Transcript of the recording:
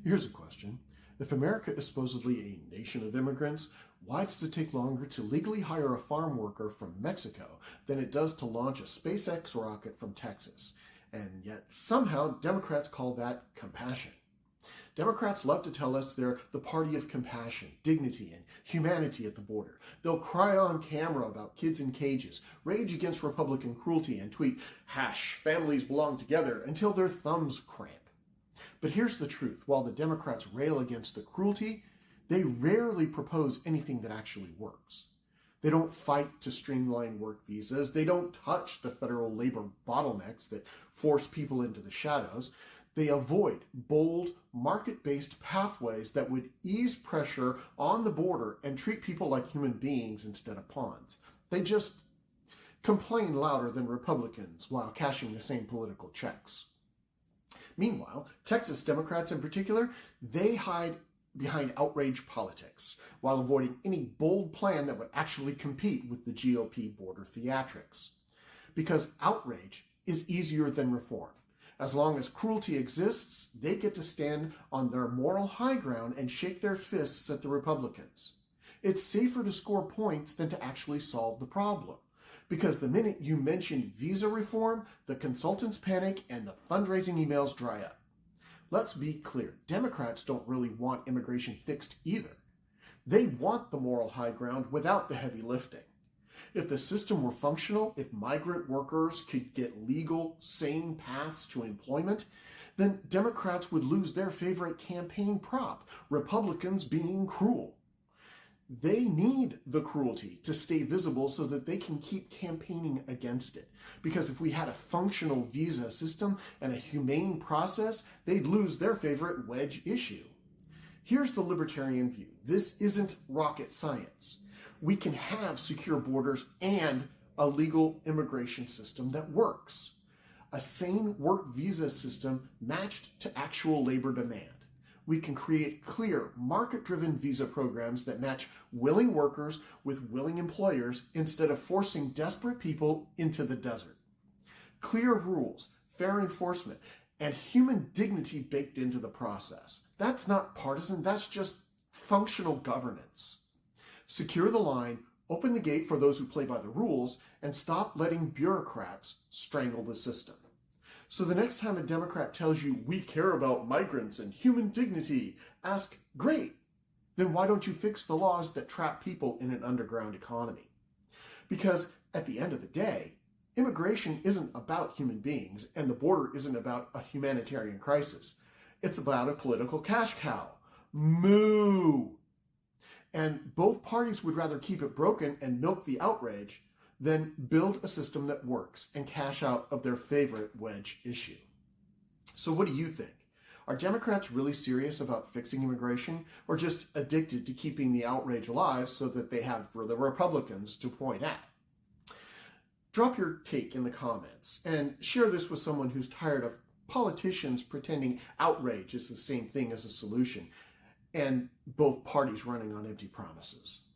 Here's a question. If America is supposedly a nation of immigrants, why does it take longer to legally hire a farm worker from Mexico than it does to launch a SpaceX rocket from Texas? And yet, somehow, Democrats call that compassion. Democrats love to tell us they're the party of compassion, dignity, and humanity at the border. They'll cry on camera about kids in cages, rage against Republican cruelty, and tweet, "families belong together," until their thumbs cramp. But here's the truth. While the Democrats rail against the cruelty, they rarely propose anything that actually works. They don't fight to streamline work visas. They don't touch the federal labor bottlenecks that force people into the shadows. They avoid bold, market-based pathways that would ease pressure on the border and treat people like human beings instead of pawns. They just complain louder than Republicans while cashing the same political checks. Meanwhile, Texas Democrats in particular, they hide behind outrage politics while avoiding any bold plan that would actually compete with the GOP border theatrics. Because outrage is easier than reform. As long as cruelty exists, they get to stand on their moral high ground and shake their fists at the Republicans. It's safer to score points than to actually solve the problem. Because the minute you mention visa reform, the consultants panic and the fundraising emails dry up. Let's be clear, Democrats don't really want immigration fixed either. They want the moral high ground without the heavy lifting. If the system were functional, if migrant workers could get legal, sane paths to employment, then Democrats would lose their favorite campaign prop, Republicans being cruel. They need the cruelty to stay visible so that they can keep campaigning against it. Because if we had a functional visa system and a humane process, they'd lose their favorite wedge issue. Here's the libertarian view. This isn't rocket science. We can have secure borders and a legal immigration system that works. A sane work visa system matched to actual labor demand. We can create clear, market-driven visa programs that match willing workers with willing employers instead of forcing desperate people into the desert. Clear rules, fair enforcement, and human dignity baked into the process. That's not partisan, that's just functional governance. Secure the line, open the gate for those who play by the rules, and stop letting bureaucrats strangle the system. So the next time a Democrat tells you we care about migrants and human dignity, ask, great, then why don't you fix the laws that trap people in an underground economy? Because at the end of the day, immigration isn't about human beings and the border isn't about a humanitarian crisis. It's about a political cash cow. Moo! And both parties would rather keep it broken and milk the outrage than build a system that works and cash out of their favorite wedge issue. So what do you think? Are Democrats really serious about fixing immigration or just addicted to keeping the outrage alive so that they have for the Republicans to point at? Drop your take in the comments and share this with someone who's tired of politicians pretending outrage is the same thing as a solution and both parties running on empty promises.